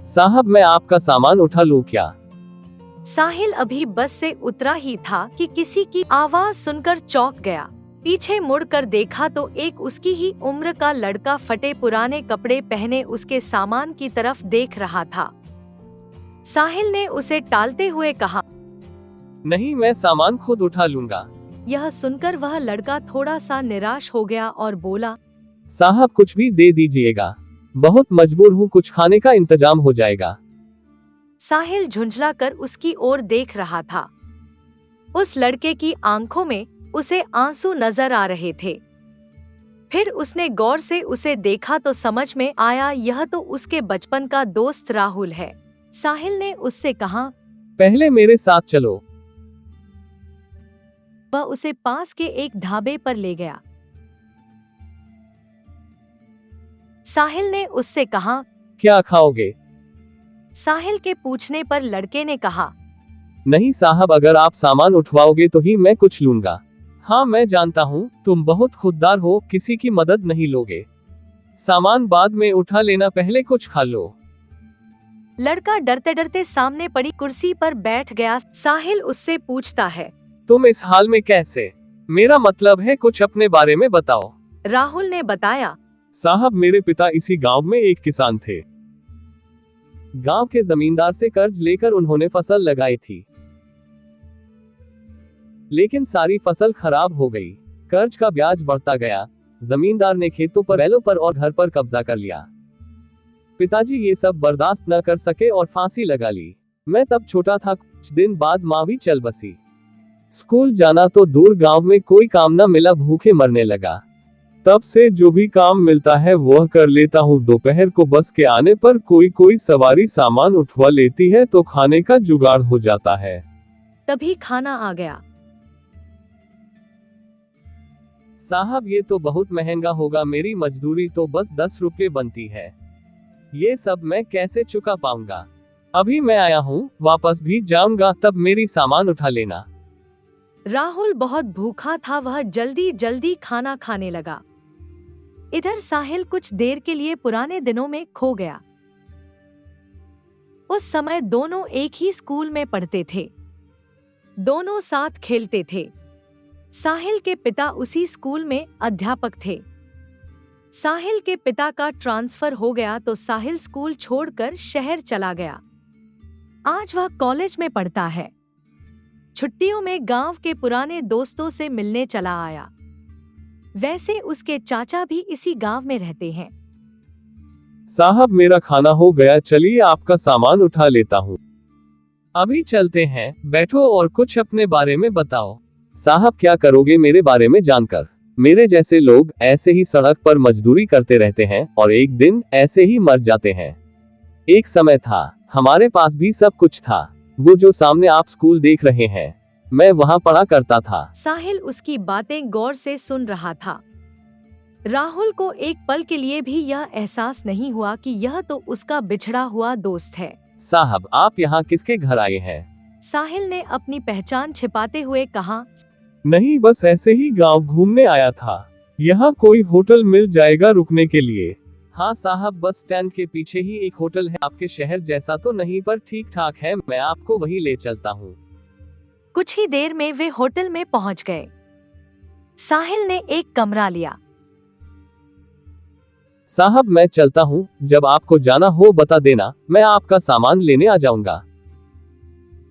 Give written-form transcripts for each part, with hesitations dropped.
साहब मैं आपका सामान उठा लूं क्या? साहिल अभी बस से उतरा ही था कि किसी की आवाज सुनकर चौंक गया। पीछे मुड़कर देखा तो एक उसकी ही उम्र का लड़का फटे पुराने कपड़े पहने उसके सामान की तरफ देख रहा था। साहिल ने उसे टालते हुए कहा, नहीं, मैं सामान खुद उठा लूंगा। यह सुनकर वह लड़का थोड़ा सा निराश हो गया और बोला, साहब कुछ भी दे दीजिएगा, बहुत मजबूर हूँ, कुछ खाने का इंतजाम हो जाएगा। साहिल झुंझलाकर उसकी ओर देख रहा था। उस लड़के की आंखों में उसे आंसू नजर आ रहे थे। फिर उसने गौर से उसे देखा तो समझ में आया यह तो उसके बचपन का दोस्त राहुल है। साहिल ने उससे कहा, पहले मेरे साथ चलो। वह उसे पास के एक ढाबे पर ले गया। साहिल ने उससे कहा, क्या खाओगे? साहिल के पूछने पर लड़के ने कहा, नहीं साहब, अगर आप सामान उठवाओगे तो ही मैं कुछ लूंगा। हाँ मैं जानता हूँ तुम बहुत खुददार हो, किसी की मदद नहीं लोगे। सामान बाद में उठा लेना, पहले कुछ खा लो। लड़का डरते डरते सामने पड़ी कुर्सी पर बैठ गया। साहिल उससे पूछता है, तुम इस हाल में कैसे? मेरा मतलब है कुछ अपने बारे में बताओ। राहुल ने बताया, साहब मेरे पिता इसी गांव में एक किसान थे। गांव के जमींदार से कर्ज लेकर उन्होंने फसल लगाई थी, लेकिन सारी फसल खराब हो गई। कर्ज का ब्याज बढ़ता गया। जमींदार ने खेतों पर, बैलों पर और घर पर कब्जा कर लिया। पिताजी ये सब बर्दाश्त न कर सके और फांसी लगा ली। मैं तब छोटा था, कुछ दिन बाद माँ भी चल बसी। स्कूल जाना तो दूर, गांव में कोई काम न मिला, भूखे मरने लगा। तब से जो भी काम मिलता है वह कर लेता हूँ। दोपहर को बस के आने पर कोई सवारी सामान उठवा लेती है तो खाने का जुगाड़ हो जाता है। तभी खाना आ गया। साहब ये तो बहुत महंगा होगा, मेरी मजदूरी तो बस 10 रुपए बनती है। ये सब मैं कैसे चुका पाऊंगा? अभी मैं आया हूँ, वापस भी जाऊंगा, तब मेरी सामान उठा लेना। राहुल बहुत भूखा था, वह जल्दी जल्दी खाना खाने लगा। इधर साहिल कुछ देर के लिए पुराने दिनों में खो गया। उस समय दोनों एक ही स्कूल में पढ़ते थे, दोनों साथ खेलते थे। साहिल के पिता उसी स्कूल में अध्यापक थे। साहिल के पिता का ट्रांसफर हो गया तो साहिल स्कूल छोड़कर शहर चला गया। आज वह कॉलेज में पढ़ता है। छुट्टियों में गांव के पुराने दोस्तों से मिलने चला आया। वैसे उसके चाचा भी इसी गांव में रहते हैं। साहब मेरा खाना हो गया, चलिए आपका सामान उठा लेता हूँ। अभी चलते हैं, बैठो और कुछ अपने बारे में बताओ। साहब क्या करोगे मेरे बारे में जानकर? मेरे जैसे लोग ऐसे ही सड़क पर मजदूरी करते रहते हैं और एक दिन ऐसे ही मर जाते हैं। एक समय था, हमारे पास भी सब कुछ था। वो जो सामने आप स्कूल देख रहे हैं, मैं वहां पढ़ा करता था। साहिल उसकी बातें गौर से सुन रहा था। राहुल को एक पल के लिए भी यह एहसास नहीं हुआ कि यह तो उसका बिछड़ा हुआ दोस्त है। साहब आप यहाँ किसके घर आए हैं? साहिल ने अपनी पहचान छिपाते हुए कहा, नहीं बस ऐसे ही गांव घूमने आया था। यहाँ कोई होटल मिल जाएगा रुकने के लिए? हाँ साहब, बस स्टैंड के पीछे ही एक होटल है। आपके शहर जैसा तो नहीं पर ठीक ठाक है, मैं आपको वहीं ले चलता हूँ। कुछ ही देर में वे होटल में पहुंच गए। साहिल ने एक कमरा लिया। साहब मैं चलता हूँ, जब आपको जाना हो बता देना, मैं आपका सामान लेने आ जाऊंगा।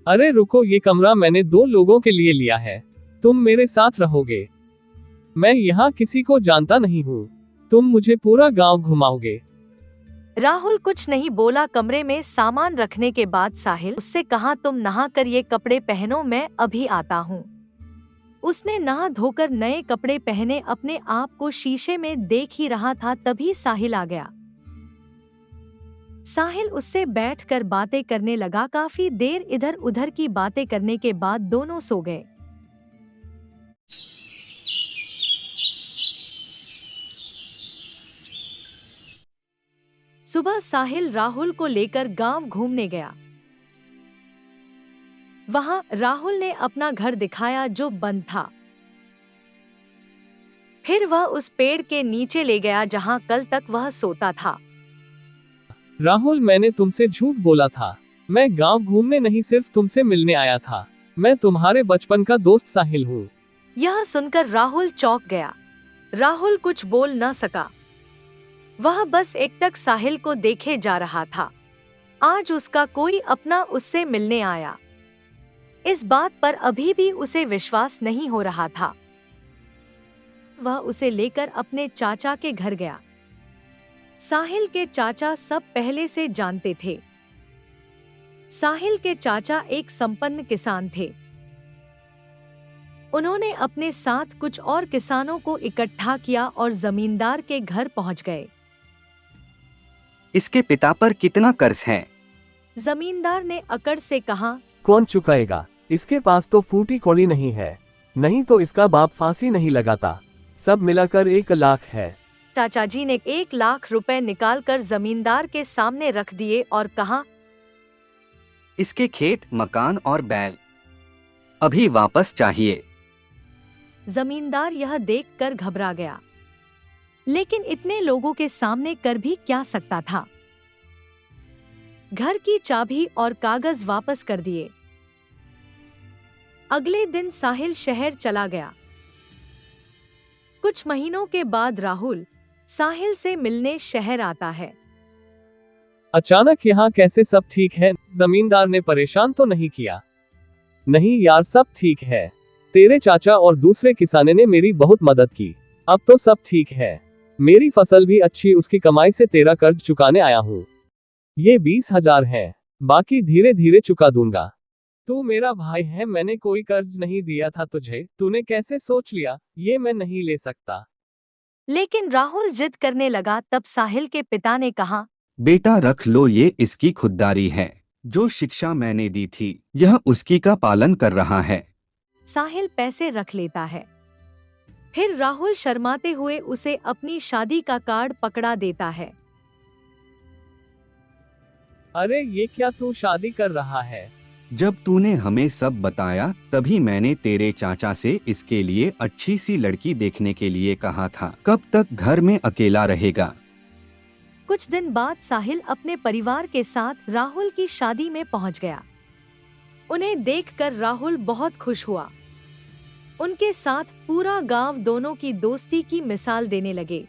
अरे रुको, ये कमरा मैंने 2 लोगों के लिए लिया है, तुम मेरे साथ रहोगे। मैं यहाँ किसी को जानता नहीं हूँ, तुम मुझे पूरा गांव घुमाओगे। राहुल कुछ नहीं बोला। कमरे में सामान रखने के बाद साहिल उससे कहा, तुम नहा कर ये कपड़े पहनो, मैं अभी आता हूँ। उसने नहा धोकर नए कपड़े पहने, अपने आप को शीशे में देख ही रहा था, तभी साहिल आ गया। साहिल उससे बैठकर बातें करने लगा। काफी देर इधर उधर की बातें करने के बाद दोनों सो गए। सुबह साहिल राहुल को लेकर गांव घूमने गया। वहां राहुल ने अपना घर दिखाया जो बंद था। फिर वह उस पेड़ के नीचे ले गया जहां कल तक वह सोता था। राहुल, मैंने तुमसे झूठ बोला था। मैं गांव घूमने नहीं, सिर्फ तुमसे मिलने आया था। मैं तुम्हारे बचपन का दोस्त साहिल हूँ। यह सुनकर राहुल चौंक गया। राहुल कुछ बोल न सका। वह बस एकटक साहिल को देखे जा रहा था। आज उसका कोई अपना उससे मिलने आया। इस बात पर अभी भी उसे विश्वास नहीं हो रहा था। वह उसे लेकर अपने चाचा के घर गया। साहिल के चाचा सब पहले से जानते थे। साहिल के चाचा एक संपन्न किसान थे। उन्होंने अपने साथ कुछ और किसानों को इकट्ठा किया और जमींदार के घर पहुंच गए। इसके पिता पर कितना कर्ज है? जमींदार ने अकड़ से कहा, कौन चुकाएगा? इसके पास तो फूटी कौड़ी नहीं है, नहीं तो इसका बाप फांसी नहीं लगाता। सब मिलाकर 1 लाख है। चाचा जी ने 1 लाख रुपए निकालकर जमींदार के सामने रख दिए और कहा, इसके खेत, मकान और बैल अभी वापस चाहिए। जमींदार यह देखकर घबरा गया, लेकिन इतने लोगों के सामने कर भी क्या सकता था। घर की चाबी और कागज वापस कर दिए। अगले दिन साहिल शहर चला गया। कुछ महीनों के बाद राहुल साहिल से मिलने शहर आता है। अचानक यहाँ कैसे सब ठीक है? जमींदार ने परेशान तो नहीं किया? नहीं यार, सब ठीक है। तेरे चाचा और दूसरे किसाने ने मेरी बहुत मदद की। अब तो सब ठीक है। मेरी फसल भी अच्छी, उसकी कमाई से तेरा कर्ज चुकाने आया हूँ। ये 20,000 है, बाकी धीरे धीरे चुका दूंगा। तू मेरा भाई है, मैंने कोई कर्ज नहीं दिया था तुझे। तूने कैसे सोच लिया ये मैं नहीं ले सकता? लेकिन राहुल जिद करने लगा। तब साहिल के पिता ने कहा, बेटा रख लो, ये इसकी खुददारी है। जो शिक्षा मैंने दी थी यह उसकी का पालन कर रहा है। साहिल पैसे रख लेता है। फिर राहुल शर्माते हुए उसे अपनी शादी का कार्ड पकड़ा देता है। अरे ये क्या, तू शादी कर रहा है? जब तूने हमें सब बताया तभी मैंने तेरे चाचा से इसके लिए अच्छी सी लड़की देखने के लिए कहा था। कब तक घर में अकेला रहेगा? कुछ दिन बाद साहिल अपने परिवार के साथ राहुल की शादी में पहुंच गया। उन्हें देखकर राहुल बहुत खुश हुआ। उनके साथ पूरा गांव दोनों की दोस्ती की मिसाल देने लगे।